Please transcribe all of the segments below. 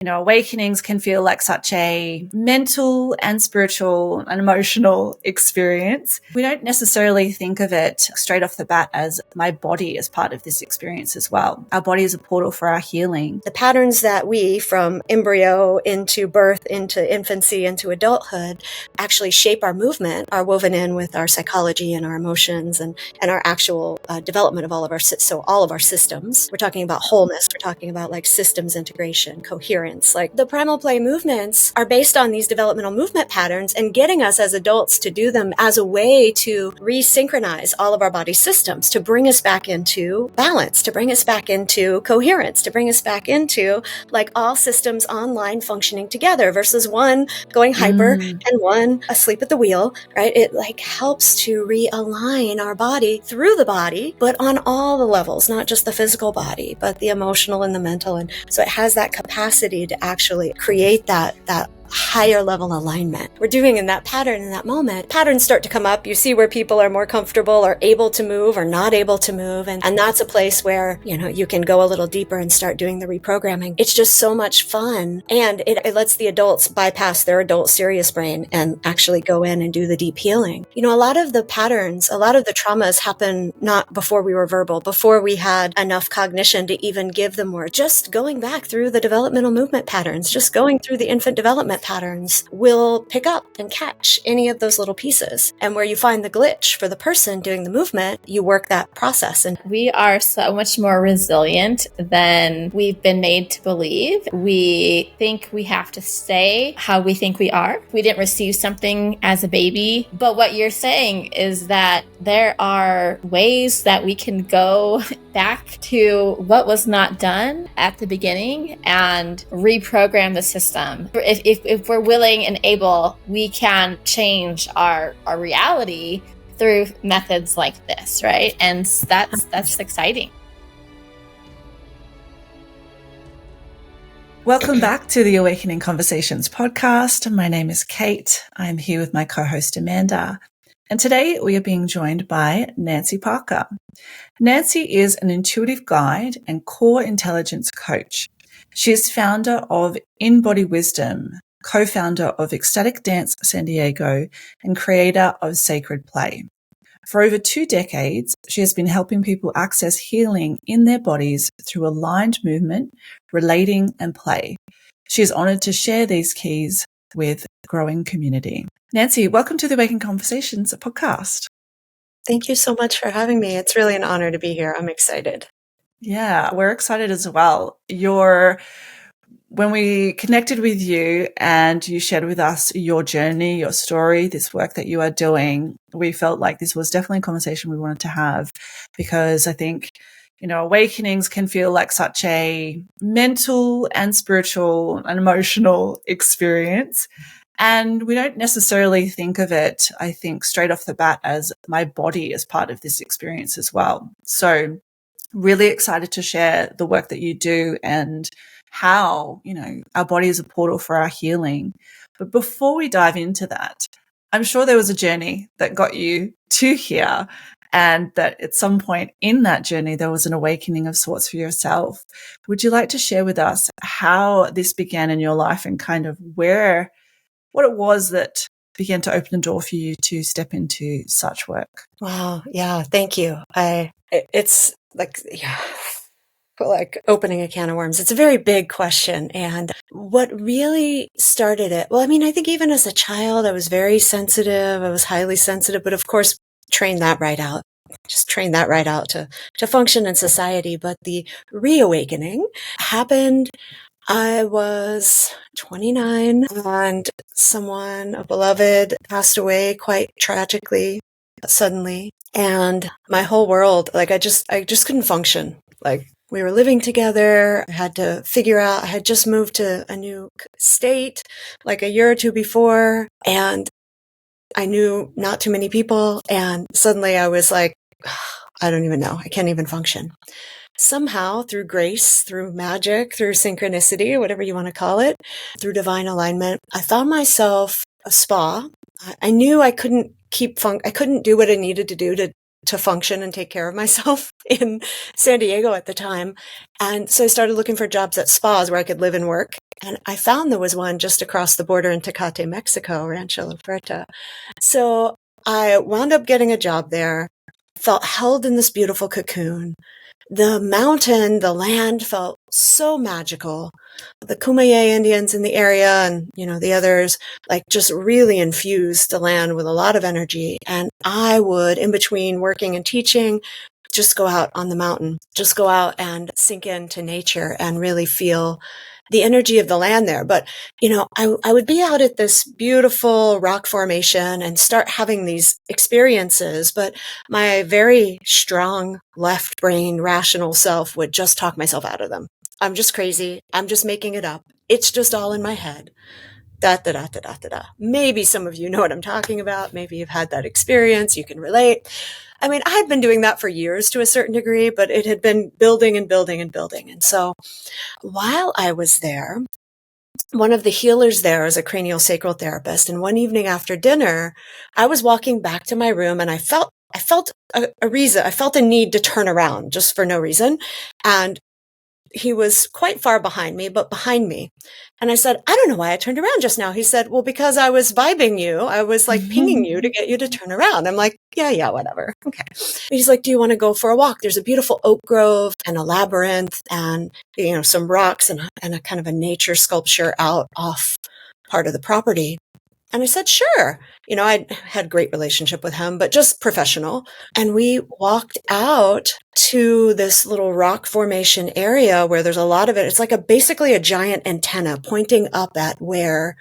Awakenings can feel like such a mental and spiritual and emotional experience. We don't necessarily think of it straight off the bat as my body is part of this experience as well. Our body is a portal for our healing. The patterns that we, from embryo into birth, into infancy, into adulthood, actually shape our movement, are woven in with our psychology and our emotions and our actual development of all of our systems. We're talking about wholeness. We're talking about like systems integration, coherence. Like the primal play movements are based on these developmental movement patterns and getting us as adults to do them as a way to resynchronize all of our body systems, to bring us back into balance, to bring us back into coherence, to bring us back into like all systems online functioning together versus one going hyper and one asleep at the wheel, right? It like helps to realign our body through the body, but on all the levels, not just the physical body, but the emotional and the mental. And so it has that capacity to actually create that higher level alignment. We're doing in that pattern in that moment. Patterns start to come up. You see where people are more comfortable or able to move or not able to move. And that's a place where, you can go a little deeper and start doing the reprogramming. It's just so much fun. And it lets the adults bypass their adult serious brain and actually go in and do the deep healing. A lot of the patterns, a lot of the traumas happen not before we were verbal, before we had enough cognition to even give them words. Just going back through the developmental movement patterns, just going through the infant development patterns will pick up and catch any of those little pieces. And where you find the glitch for the person doing the movement, you work that process. And we are so much more resilient than we've been made to believe. We think we have to stay how we think we are. We didn't receive something as a baby. But what you're saying is that there are ways that we can go back to what was not done at the beginning and reprogram the system. If we're willing and able, we can change our reality through methods like this, right? And that's exciting. Welcome back to the Awakening Conversations podcast. My name is Kate. I'm here with my co-host Amanda. And today we are being joined by Nancy Parker. Nancy is an intuitive guide and core intelligence coach. She is founder of In Body Wisdom, co-founder of Ecstatic Dance San Diego, and creator of Sacred Play. For over 2 decades, she has been helping people access healing in their bodies through aligned movement, relating, and play. She is honored to share these keys with a growing community. Nancy, welcome to the Awakening Conversations podcast. thank you so much for having me. It's really an honor to be here. I'm excited. Yeah, we're excited as well. When we connected with you and you shared with us your journey, your story, this work that you are doing, we felt like this was definitely a conversation we wanted to have because I think, awakenings can feel like such a mental and spiritual and emotional experience. And we don't necessarily think of it, I think, straight off the bat as my body is part of this experience as well. So really excited to share the work that you do and how, our body is a portal for our healing. But before we dive into that, I'm sure there was a journey that got you to here and that at some point in that journey, there was an awakening of sorts for yourself. Would you like to share with us how this began in your life and kind of what it was that began to open the door for you to step into such work? Wow. Yeah. Thank you. It's like opening a can of worms. It's a very big question. And what really started it? Well, I think even as a child, I was very sensitive. I was highly sensitive, but of course, trained that right out to function in society. But the reawakening happened. I was 29 and a beloved, passed away quite tragically, suddenly. And my whole world, I just couldn't function. We were living together. I had to figure out, I had just moved to a new state like a year or two before, and I knew not too many people. And suddenly I was like, I don't even know. I can't even function. Somehow, through grace, through magic, through synchronicity, whatever you want to call it, through divine alignment, I found myself a spa. I knew I couldn't I couldn't do what I needed to do to to function and take care of myself in San Diego at the time. And so I started looking for jobs at spas where I could live and work. And I found there was one just across the border in Tecate, Mexico, Rancho La Puerta. So I wound up getting a job there, felt held in this beautiful cocoon. The mountain, the land felt so magical. The Kumeyaay Indians in the area and, the others, like just really infused the land with a lot of energy. And I would, in between working and teaching, just go out on the mountain, just go out and sink into nature and really feel the energy of the land there. But, I would be out at this beautiful rock formation and start having these experiences, but my very strong left brain rational self would just talk myself out of them. I'm just crazy. I'm just making it up. It's just all in my head. Da, da, da, da, da, da, da. Maybe some of you know what I'm talking about. Maybe you've had that experience. You can relate. I mean, I had been doing that for years to a certain degree, but it had been building and building and building. And so while I was there, one of the healers there is a cranial sacral therapist. And one evening after dinner, I was walking back to my room and I felt a reason. I felt a need to turn around just for no reason. And he was quite far behind me, but behind me. And I said, I don't know why I turned around just now. He said, well, because I was vibing you. I was like pinging you to get you to turn around. I'm like, yeah, whatever. Okay. He's like, do you want to go for a walk? There's a beautiful oak grove and a labyrinth and, some rocks and a kind of a nature sculpture out off part of the property. And I said, sure. I had a great relationship with him, but just professional. And we walked out to this little rock formation area where there's a lot of it. It's like basically a giant antenna pointing up at where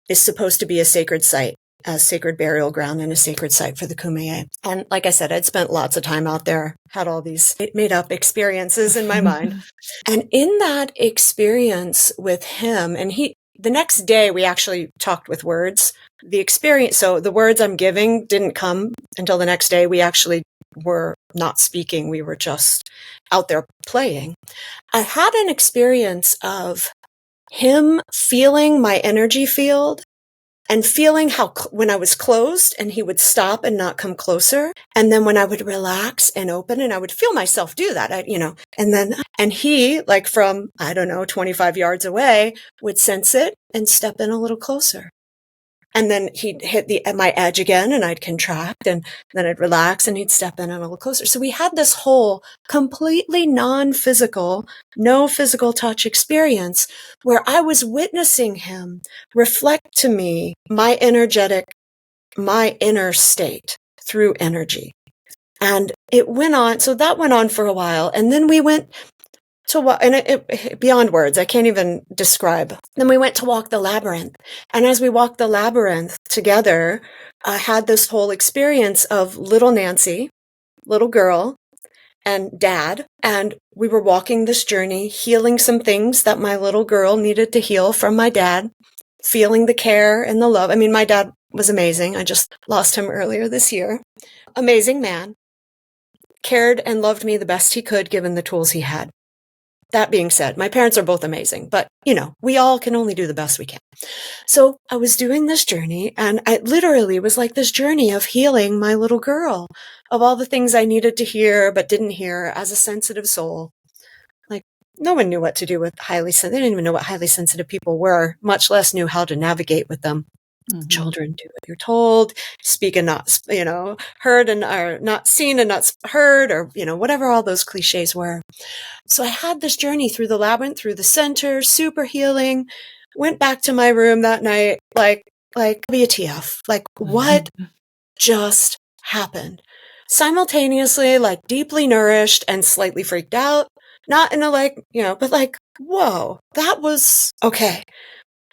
is supposed to be a sacred site, a sacred burial ground and a sacred site for the Kumeyaay. And like I said, I'd spent lots of time out there, had all these made up experiences in my mind. And in that experience with him, and the next day we actually talked with words. The experience, so the words I'm giving didn't come until the next day. We actually were not speaking. We were just out there playing. I had an experience of him feeling my energy field and feeling how when I was closed and he would stop and not come closer. And then when I would relax and open and I would feel myself do that, and he, like from, 25 yards away, would sense it and step in a little closer. And then he'd hit my edge again and I'd contract and then I'd relax and he'd step in a little closer. So we had this whole completely non-physical, no physical touch experience where I was witnessing him reflect to me my inner state through energy. And it went on. So that went on for a while. And then we went to walk, and it beyond words, I can't even describe. Then we went to walk the labyrinth. And as we walked the labyrinth together, I had this whole experience of little Nancy, little girl, and dad. And we were walking this journey, healing some things that my little girl needed to heal from my dad, feeling the care and the love. I mean, my dad was amazing. I just lost him earlier this year. Amazing man. Cared and loved me the best he could given the tools he had. That being said, my parents are both amazing, but, we all can only do the best we can. So I was doing this journey, and I literally was like this journey of healing my little girl of all the things I needed to hear but didn't hear as a sensitive soul. Like, no one knew what to do with they didn't even know what highly sensitive people were, much less knew how to navigate with them. Mm-hmm. Children do what you're told, speak and not, heard and are not seen and not heard, or, whatever all those cliches were. So I had this journey through the labyrinth, through the center, super healing, went back to my room that night, like WTF, like what just happened? Simultaneously, like deeply nourished and slightly freaked out, not in a but like, whoa, that was okay.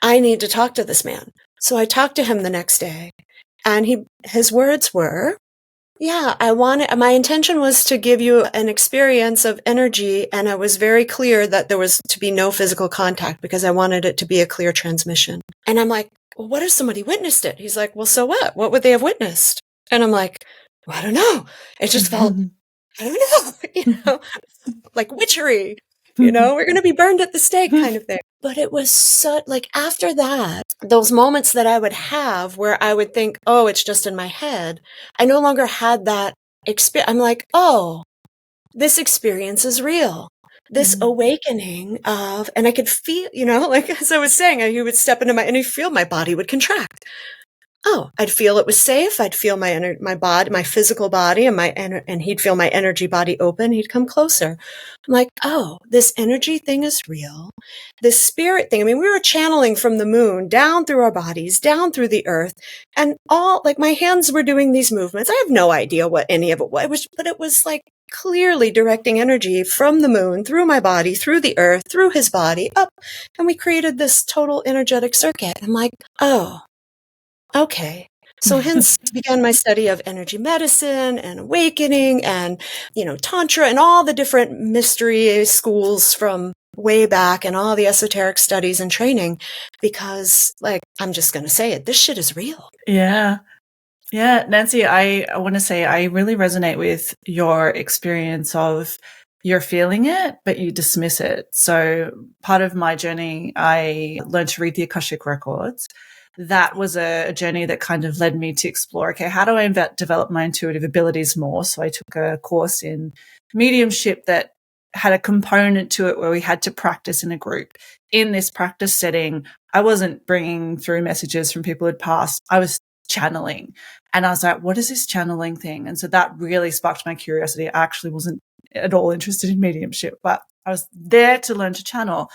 I need to talk to this man. So I talked to him the next day and his words were, my intention was to give you an experience of energy. And I was very clear that there was to be no physical contact because I wanted it to be a clear transmission. And I'm like, well, what if somebody witnessed it? He's like, well, so what? What would they have witnessed? And I'm like, well, I don't know. It just felt, I don't know, like witchery. We're going to be burned at the stake kind of thing. But it was after that, those moments that I would have where I would think, oh, it's just in my head. I no longer had that I'm like, oh, this experience is real. This Mm. awakening of, and I could feel, like as I was saying, you would step into and you feel my body would contract. Oh, I'd feel it was safe. I'd feel my body, my physical body, and he'd feel my energy body open. He'd come closer. I'm like, oh, this energy thing is real. This spirit thing. I mean, we were channeling from the moon down through our bodies, down through the earth, and all like my hands were doing these movements. I have no idea what any of it was, but it was like clearly directing energy from the moon through my body, through the earth, through his body, up, and we created this total energetic circuit. I'm like, oh. Okay. So hence began my study of energy medicine and awakening and, Tantra and all the different mystery schools from way back and all the esoteric studies and training because I'm just going to say it, this shit is real. Yeah. Yeah, Nancy, I want to say I really resonate with your experience of you're feeling it, but you dismiss it. So part of my journey, I learned to read the Akashic Records. That was a journey that kind of led me to explore, okay, how do I develop my intuitive abilities more? So I took a course in mediumship that had a component to it where we had to practice in a group. In this practice setting, I wasn't bringing through messages from people who'd passed. I was channeling. And I was like, what is this channeling thing? And so that really sparked my curiosity. I actually wasn't at all interested in mediumship, but I was there to learn to channel.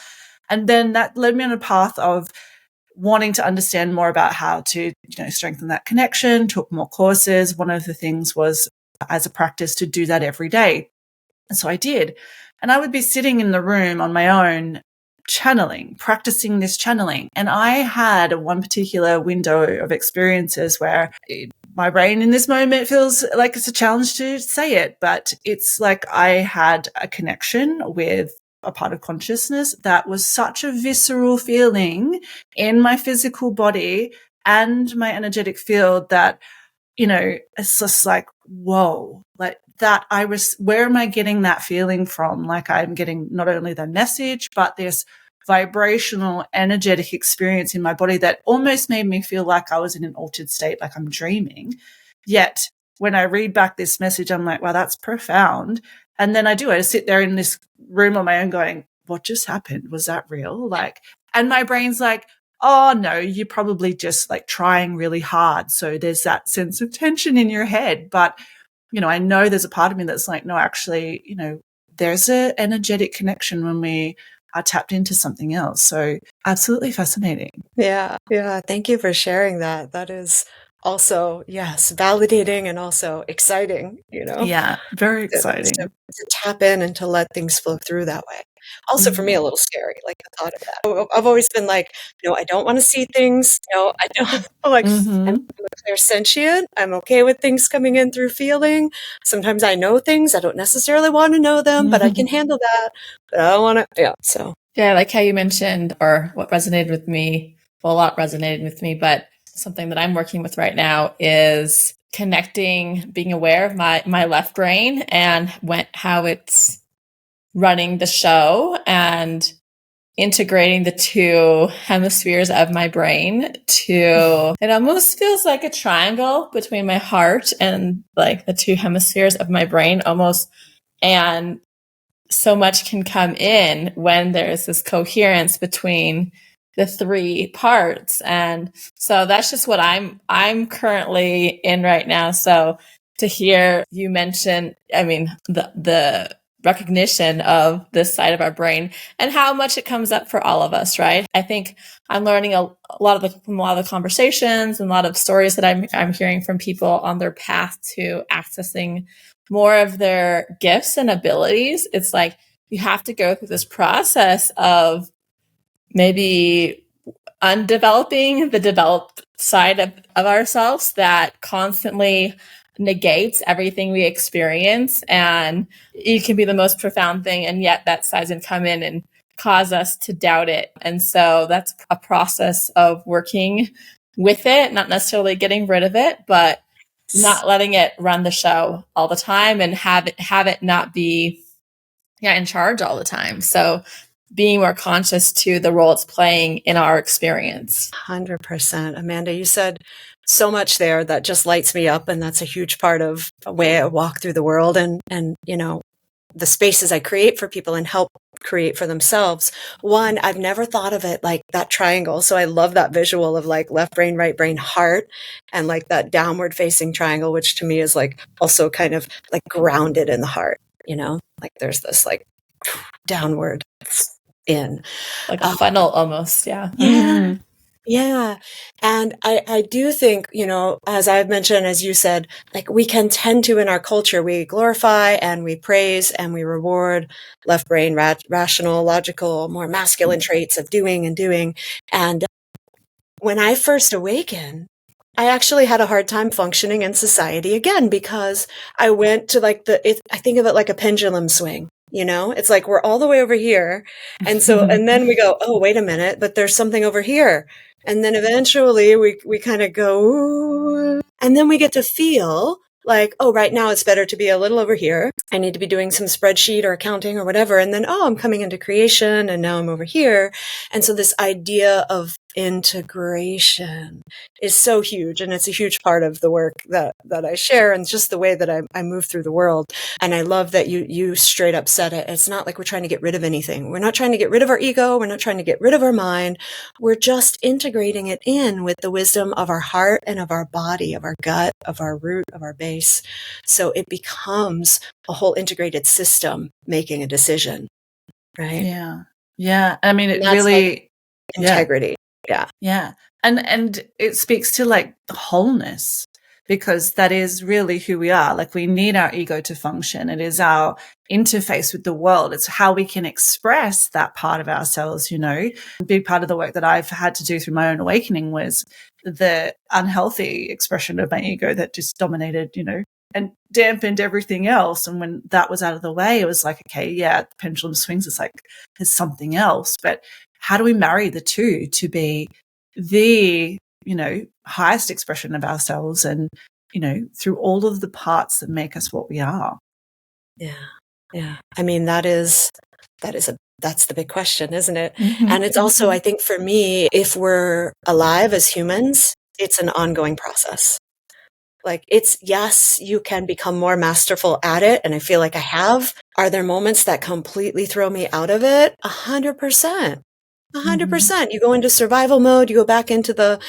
And then that led me on a path of wanting to understand more about how to, strengthen that connection, took more courses. One of the things was as a practice to do that every day. And so I did. And I would be sitting in the room on my own, channeling, practicing this channeling. And I had one particular window of experiences where my brain in this moment feels like it's a challenge to say it, but it's like I had a connection with a part of consciousness that was such a visceral feeling in my physical body and my energetic field that, it's just like, whoa, like that where am I getting that feeling from? Like I'm getting not only the message, but this vibrational, energetic experience in my body that almost made me feel like I was in an altered state, like I'm dreaming. Yet when I read back this message, I'm like, wow, that's profound. And then I just sit there in this room on my own going, what just happened? Was that real? And my brain's like, oh no, you're probably just like trying really hard. So there's that sense of tension in your head. But, I know there's a part of me that's like, no, actually, there's an energetic connection when we are tapped into something else. So absolutely fascinating. Yeah. Yeah. Thank you for sharing that. That is also, yes, validating and also exciting, Yeah, very exciting. To tap in and to let things flow through that way. Also for me, a little scary, like the thought of that. I've always been like, no, I don't want to see things. No, I don't like, I'm a clairsentient. I'm okay with things coming in through feeling. Sometimes I know things. I don't necessarily want to know them, but I can handle that. But I don't want to, yeah. So. Yeah, like how you mentioned, or what resonated with me, well, a lot resonated with me, but something that I'm working with right now is connecting, being aware of my left brain and how it's running the show and integrating the two hemispheres of my brain to, it almost feels like a triangle between my heart and like the two hemispheres of my brain almost. And so much can come in when there's this coherence between the three parts. And so that's just what I'm currently in right now. So to hear you mention, I mean, the recognition of this side of our brain and how much it comes up for all of us, right? I think I'm learning from a lot of the conversations and a lot of stories that I'm hearing from people on their path to accessing more of their gifts and abilities. It's like you have to go through this process of maybe undeveloping the developed side of ourselves that constantly negates everything we experience. And it can be the most profound thing. And yet that side can come in and cause us to doubt it. And so that's a process of working with it, not necessarily getting rid of it, but not letting it run the show all the time and have it not be in charge all the time. So being more conscious to the role it's playing in our experience. 100%. Amanda, you said so much there that just lights me up. And that's a huge part of the way I walk through the world and, the spaces I create for people and help create for themselves. One, I've never thought of it like that triangle. So I love that visual of like left brain, right brain, heart, and like that downward facing triangle, which to me is like also kind of like grounded in the heart, like there's this like downward in. Like a funnel almost. Yeah. Yeah. Yeah. And I do think, as I've mentioned, as you said, like we can tend to in our culture, we glorify and we praise and we reward left brain, rational, logical, more masculine traits of doing and doing. And when I first awakened, I actually had a hard time functioning in society again, because I went to like I think of it like a pendulum swing. It's like we're all the way over here. And then we go, oh, wait a minute, but there's something over here. And then eventually we kind of go, ooh, and then we get to feel like, oh, right now it's better to be a little over here. I need to be doing some spreadsheet or accounting or whatever. And then, oh, I'm coming into creation and now I'm over here. And so this idea of integration is so huge. And it's a huge part of the work that I share and just the way that I move through the world. And I love that you straight up said it. It's not like we're trying to get rid of anything. We're not trying to get rid of our ego. We're not trying to get rid of our mind. We're just integrating it in with the wisdom of our heart and of our body, of our gut, of our root, of our base. So it becomes a whole integrated system making a decision. Right? Yeah. Yeah. I mean, it And that's really like integrity. Yeah. Yeah. And it speaks to like wholeness, because that is really who we are. Like we need our ego to function. It is our interface with the world. It's how we can express that part of ourselves, A big part of the work that I've had to do through my own awakening was the unhealthy expression of my ego that just dominated, and dampened everything else. And when that was out of the way, it was like, okay, yeah, the pendulum swings. It's like there's something else. But how do we marry the two to be the, highest expression of ourselves and, through all of the parts that make us what we are? Yeah. Yeah. I mean, that's the big question, isn't it? Mm-hmm. And it's also, I think for me, if we're alive as humans, it's an ongoing process. Like yes, you can become more masterful at it. And I feel like I have. Are there moments that completely throw me out of it? 100%. 100%. You go into survival mode, you go back into the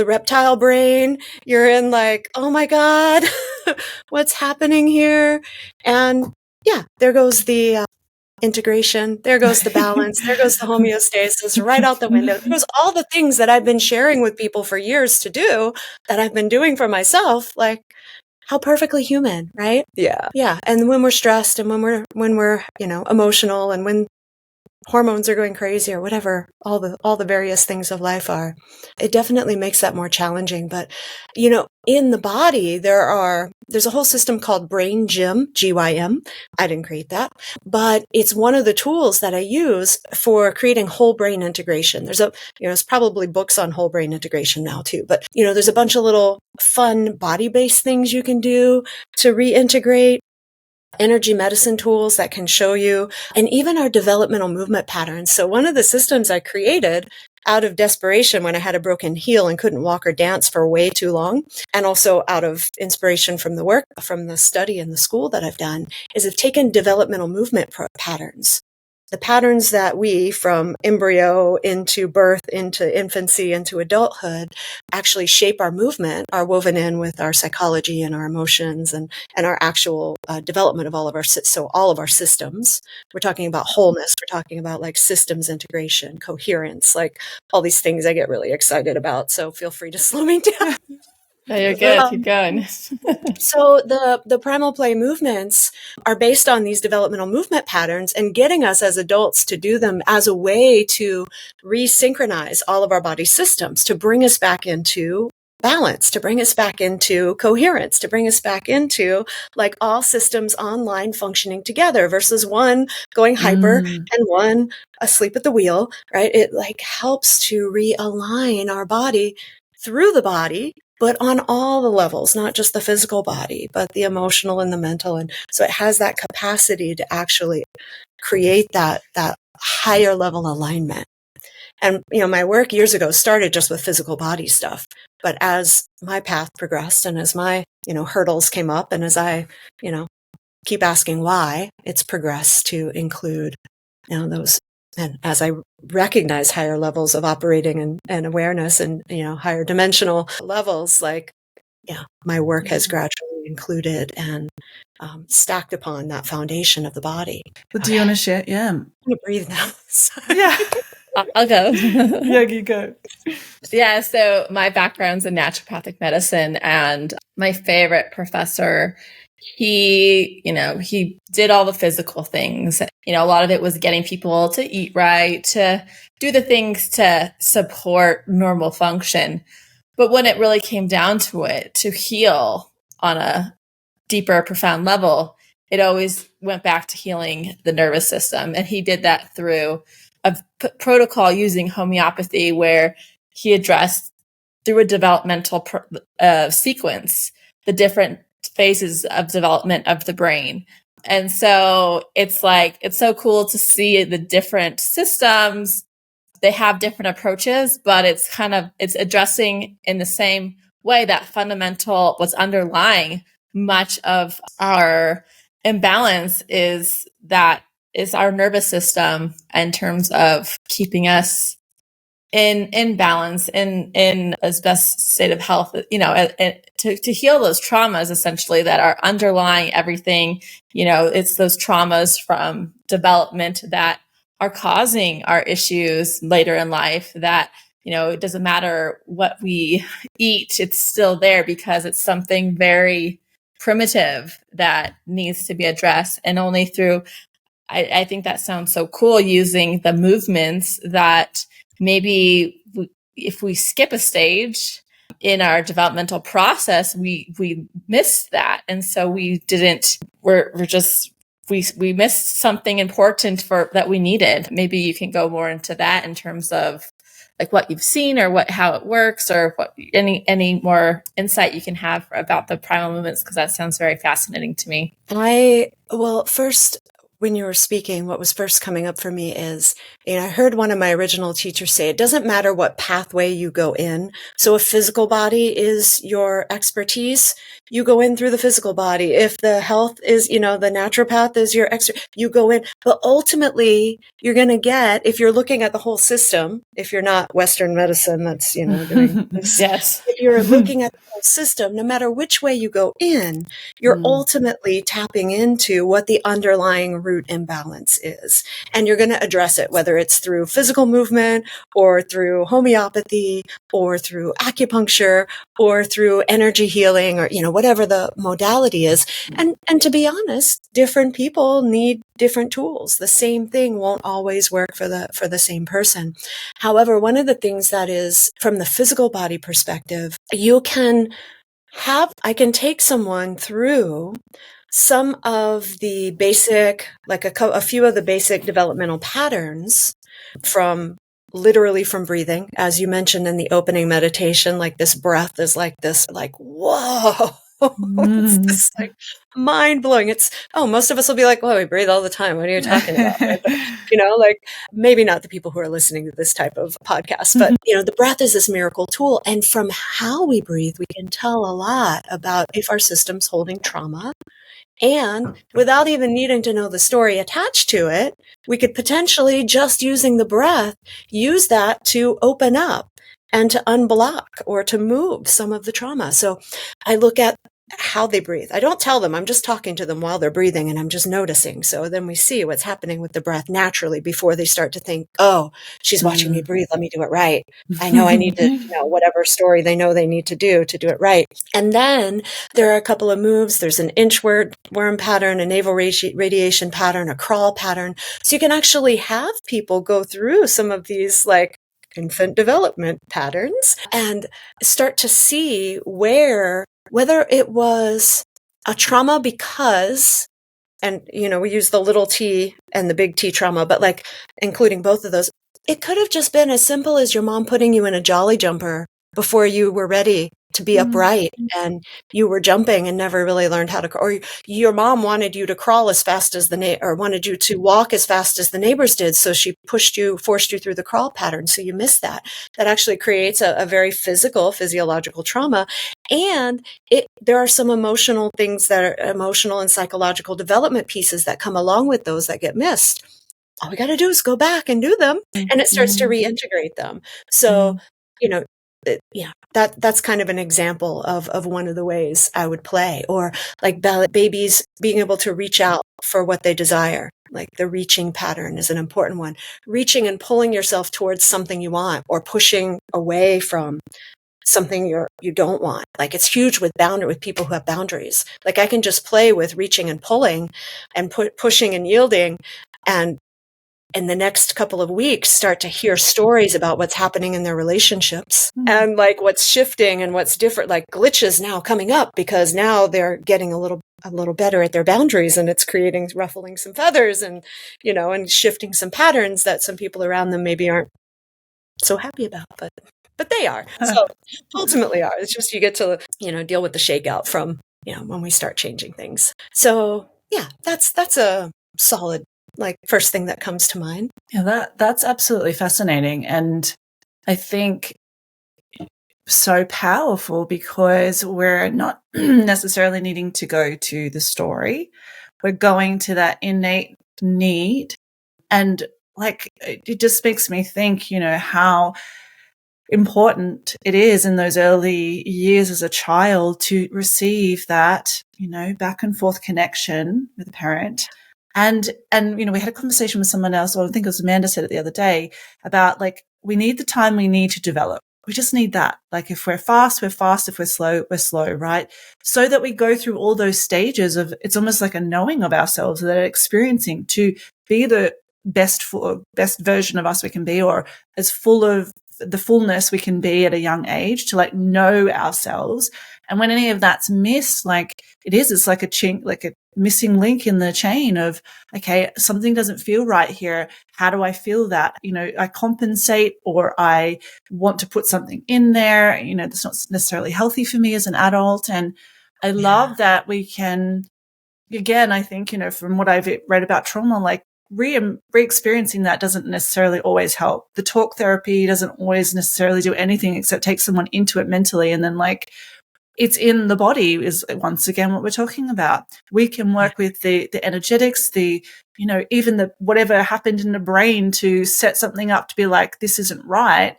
reptile brain. You're in like, oh my God, what's happening here? And yeah, there goes the integration. There goes the balance. There goes the homeostasis right out the window. There goes all the things that I've been sharing with people for years to do that I've been doing for myself. Like, how perfectly human, right? Yeah. Yeah. And when we're stressed and when we're, emotional and when hormones are going crazy or whatever, all the various things of life are, it definitely makes that more challenging. But, in the body, there's a whole system called Brain Gym, GYM. I didn't create that, but it's one of the tools that I use for creating whole brain integration. There's probably books on whole brain integration now too, but, there's a bunch of little fun body-based things you can do to reintegrate. Energy medicine tools that can show you, and even our developmental movement patterns. So one of the systems I created out of desperation when I had a broken heel and couldn't walk or dance for way too long, and also out of inspiration from the work, from the study in the school that I've done, is I've taken developmental movement patterns. The patterns that we, from embryo into birth, into infancy, into adulthood, actually shape our movement, are woven in with our psychology and our emotions and our actual development of all of our systems. We're talking about wholeness. We're talking about like systems integration, coherence, like all these things I get really excited about. So feel free to slow me down. No, you're good. Keep going. So the primal play movements are based on these developmental movement patterns and getting us as adults to do them as a way to resynchronize all of our body systems, to bring us back into balance, to bring us back into coherence, to bring us back into like all systems online functioning together versus one going hyper and one asleep at the wheel, right? It like helps to realign our body through the body, but on all the levels, not just the physical body, but the emotional and the mental. And so it has that capacity to actually create that higher level alignment. And, my work years ago started just with physical body stuff. But as my path progressed and as my, hurdles came up and as I, keep asking why, it's progressed to include, those. And as I recognize higher levels of operating and awareness and, higher dimensional levels, my work has gradually included and stacked upon that foundation of the body. But do you want to share? Yeah. I'm going to breathe now. Yeah. I'll go. Yeah, you go. Yeah, so my background's in naturopathic medicine, and my favorite professor, he did all the physical things. A lot of it was getting people to eat right, to do the things to support normal function. But when it really came down to it, to heal on a deeper, profound level, it always went back to healing the nervous system. And he did that through a protocol using homeopathy, where he addressed through a developmental sequence the different phases of development of the brain. And so it's so cool to see the different systems. They have different approaches, but it's addressing in the same way that fundamental, what's underlying much of our imbalance is our nervous system, in terms of keeping us in balance, in as best state of health, to heal those traumas essentially that are underlying everything. It's those traumas from development that are causing our issues later in life, that, it doesn't matter what we eat, it's still there because it's something very primitive that needs to be addressed. And only through, I think that sounds so cool, using the movements that maybe if we skip a stage in our developmental process, we missed that. And so we missed something important that we needed. Maybe you can go more into that in terms of what you've seen, or how it works, or any more insight you can have about the primal movements, because that sounds very fascinating to me. First, when you were speaking, what was first coming up for me is, I heard one of my original teachers say, it doesn't matter what pathway you go in. So if physical body is your expertise, you go in through the physical body. If the health is, the naturopath is your you go in. But ultimately, you're going to get, if you're looking at the whole system, if you're not Western medicine that's, doing this. Yes. If you're looking at the whole system, no matter which way you go in, you're ultimately tapping into what the underlying root imbalance is. And you're going to address it, whether it's through physical movement or through homeopathy or through acupuncture or through energy healing, or, whatever the modality is. And to be honest, different people need different tools. The same thing won't always work for the same person. However, one of the things that is, from the physical body perspective, I can take someone through some of the basic, a few of the basic developmental patterns, literally from breathing, as you mentioned in the opening meditation. This breath is this, whoa. It's just mind blowing. Most of us will be like, well, we breathe all the time. What are you talking about? But, maybe not the people who are listening to this type of podcast, but, the breath is this miracle tool. And from how we breathe, we can tell a lot about if our system's holding trauma. And without even needing to know the story attached to it, we could potentially, just using the breath, use that to open up and to unblock or to move some of the trauma. So I look at how they breathe. I don't tell them, I'm just talking to them while they're breathing, and I'm just noticing. So then we see what's happening with the breath naturally before they start to think, oh, she's watching me breathe. Let me do it right. I know I need to, whatever story they know they need to do it right. And then there are a couple of moves. There's an inchworm pattern, a navel radiation pattern, a crawl pattern. So you can actually have people go through some of these infant development patterns and start to see whether it was a trauma because, and, we use the little T and the big T trauma, but including both of those, it could have just been as simple as your mom putting you in a jolly jumper before you were ready to be upright, and you were jumping and never really learned how to, or your mom wanted you to crawl as fast as or wanted you to walk as fast as the neighbors did. So she forced you through the crawl pattern. So you missed that. That actually creates a very physiological trauma. And there are some emotional things that are emotional and psychological development pieces that come along with those that get missed. All we got to do is go back and do them, and it starts to reintegrate them. So, that's kind of an example of one of the ways I would play. Or like babies being able to reach out for what they desire. Like the reaching pattern is an important one. Reaching and pulling yourself towards something you want, or pushing away from something you don't want. Like it's huge with people who have boundaries. Like I can just play with reaching and pulling and pushing and yielding, and in the next couple of weeks start to hear stories about what's happening in their relationships and like what's shifting and what's different, like glitches now coming up because now they're getting a little better at their boundaries, and it's ruffling some feathers and, and shifting some patterns that some people around them maybe aren't so happy about, but they are. So ultimately are. It's just, you get to, deal with the shakeout from, when we start changing things. So yeah, that's a solid, like, first thing that comes to mind. Yeah, that's absolutely fascinating. And I think so powerful because we're not necessarily needing to go to the story. We're going to that innate need. And like, it just makes me think, how important it is in those early years as a child to receive that, back and forth connection with a parent. And we had a conversation with someone else, or I think it was Amanda said it the other day, about like, we need the time we need to develop. We just need that. Like if we're fast, we're fast. If we're slow, right? So that we go through all those stages of, it's almost like a knowing of ourselves that are experiencing to be the best version of us we can be, or as full of the fullness we can be at a young age, to like know ourselves. And when any of that's missed, like it's like a chink, like a missing link in the chain of, okay, something doesn't feel right here. How do I feel that? I compensate, or I want to put something in there, that's not necessarily healthy for me as an adult. And I love that we can, again, I think, from what I've read about trauma, like re-experiencing that doesn't necessarily always help. The talk therapy doesn't always necessarily do anything except take someone into it mentally, and then like it's in the body is once again what we're talking about. We can work with the energetics, even the whatever happened in the brain to set something up to be like, this isn't right,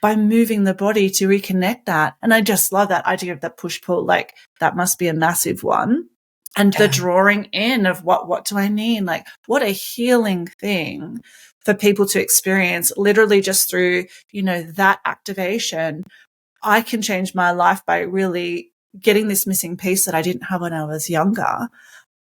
by moving the body to reconnect that. And I just love that idea of that push-pull, like that must be a massive one. And the drawing in of what do I need? Like what a healing thing for people to experience, literally just through, that activation. I can change my life by really getting this missing piece that I didn't have when I was younger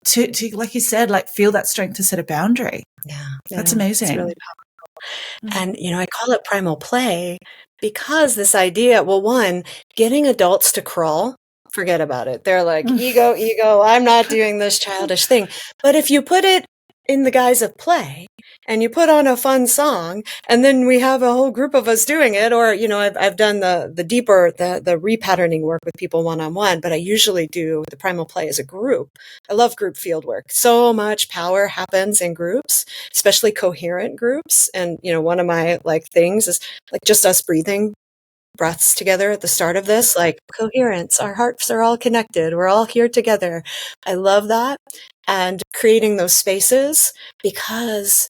to like you said, like feel that strength to set a boundary. Yeah. That's amazing. It's really powerful. And, I call it primal play because this idea, well, one, getting adults to crawl, forget about it. They're like, ego, I'm not doing this childish thing. But if you put it in the guise of play, and you put on a fun song, and then we have a whole group of us doing it, or, I've done the deeper, the repatterning work with people one-on-one, but I usually do the primal play as a group. I love group field work. So much power happens in groups, especially coherent groups. And, one of my things is just us breathing breaths together at the start of this, like coherence, our hearts are all connected. We're all here together. I love that. And creating those spaces, because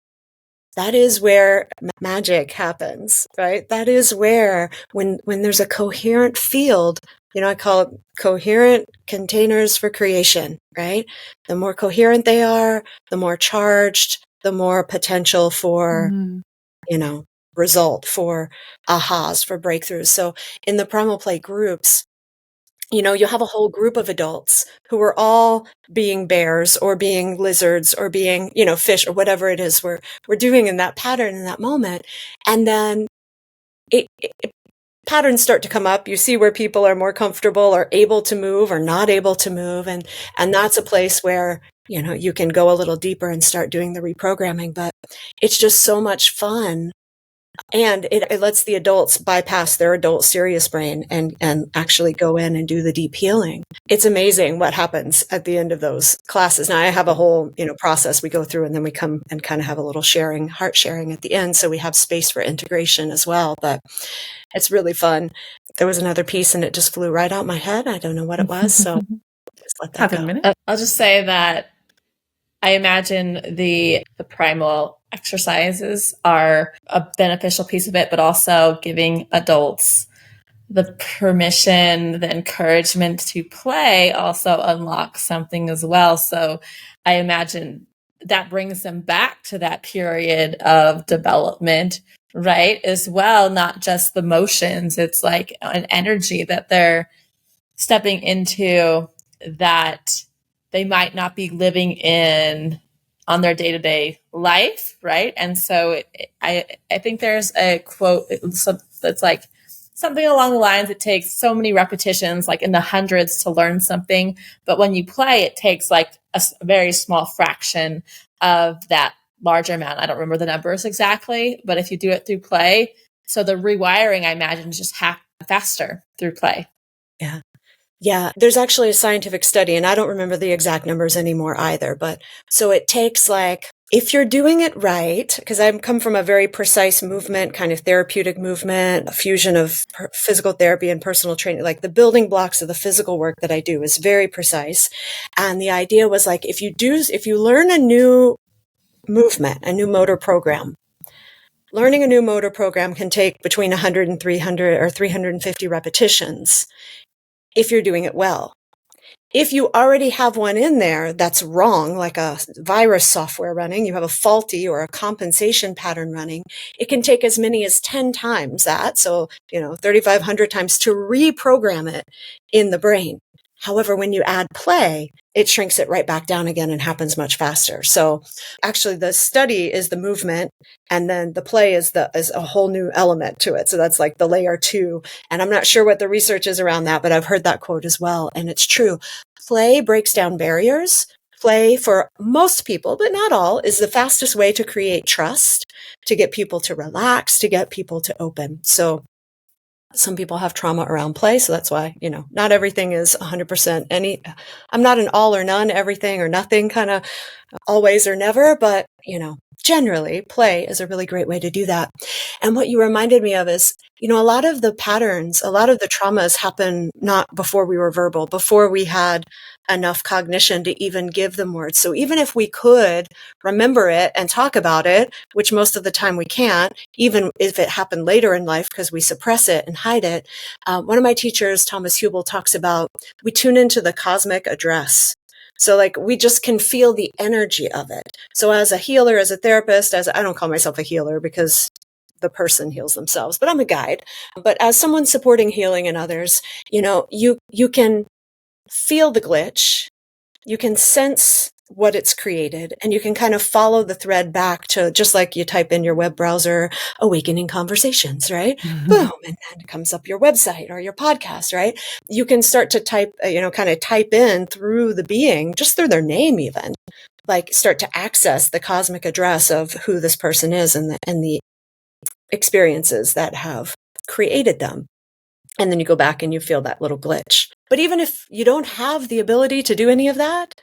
that is where magic happens, right? That is where, when there's a coherent field, I call it coherent containers for creation, right? The more coherent they are, the more charged, the more potential for, result, for ahas, for breakthroughs. So in the primal play groups, you'll have a whole group of adults who are all being bears or being lizards or being, fish or whatever it is we're doing in that pattern in that moment. And then patterns start to come up. You see where people are more comfortable or able to move or not able to move. And that's a place where, you can go a little deeper and start doing the reprogramming. But it's just so much fun And it lets the adults bypass their adult serious brain and actually go in and do the deep healing. It's amazing what happens at the end of those classes. Now I have a whole, process we go through, and then we come and kind of have a little sharing, heart sharing at the end. So we have space for integration as well, but it's really fun. There was another piece and it just flew right out my head. I don't know what it was. So just let that Have a go. minute. I'll just say that I imagine the primal exercises are a beneficial piece of it, but also giving adults the permission, the encouragement to play also unlocks something as well. So I imagine that brings them back to that period of development, right? As well, not just the motions. It's like an energy that they're stepping into that they might not be living in on their day-to-day life, right? And so I think there's a quote that's like something along the lines, it takes so many repetitions, like in the hundreds, to learn something, but when you play, it takes like a very small fraction of that larger amount. I don't remember the numbers exactly, but if you do it through play, so the rewiring, I imagine, just happens faster through play. Yeah. Yeah, there's actually a scientific study, and I don't remember the exact numbers anymore either, but so it takes if you're doing it right, because I come from a very precise movement, kind of therapeutic movement, a fusion of physical therapy and personal training, like the building blocks of the physical work that I do is very precise. And the idea was if you learn a new movement, a new motor program, learning a new motor program can take between 100 and 300 or 350 repetitions if you're doing it well. If you already have one in there that's wrong, like a virus software running, you have a faulty or a compensation pattern running, it can take as many as 10 times that. So, 3,500 times to reprogram it in the brain. However, when you add play, it shrinks it right back down again and happens much faster. So actually the study is the movement, and then the play is a whole new element to it. So that's like the layer 2. And I'm not sure what the research is around that, but I've heard that quote as well. And it's true. Play breaks down barriers. Play, for most people, but not all, is the fastest way to create trust, to get people to relax, to get people to open. So some people have trauma around play. So that's why, not everything is 100% I'm not an all or none, everything or nothing kind of always or never, but, generally play is a really great way to do that. And what you reminded me of is, a lot of the patterns, a lot of the traumas happen not before we were verbal, before we had enough cognition to even give them words. So even if we could remember it and talk about it, which most of the time we can't, even if it happened later in life because we suppress it and hide it. One of my teachers, Thomas Hubel, talks about we tune into the cosmic address. So we just can feel the energy of it. So as a healer, as a therapist, I don't call myself a healer because the person heals themselves, but I'm a guide. But as someone supporting healing in others, you can feel the glitch, you can sense what it's created, and you can kind of follow the thread back to, just like you type in your web browser, awakening conversations, right? Mm-hmm. Boom. And then it comes up your website or your podcast, right? You can start to type, kind of type in through the being, just through their name even, start to access the cosmic address of who this person is and the experiences that have created them. And then you go back and you feel that little glitch. But even if you don't have the ability to do any of that,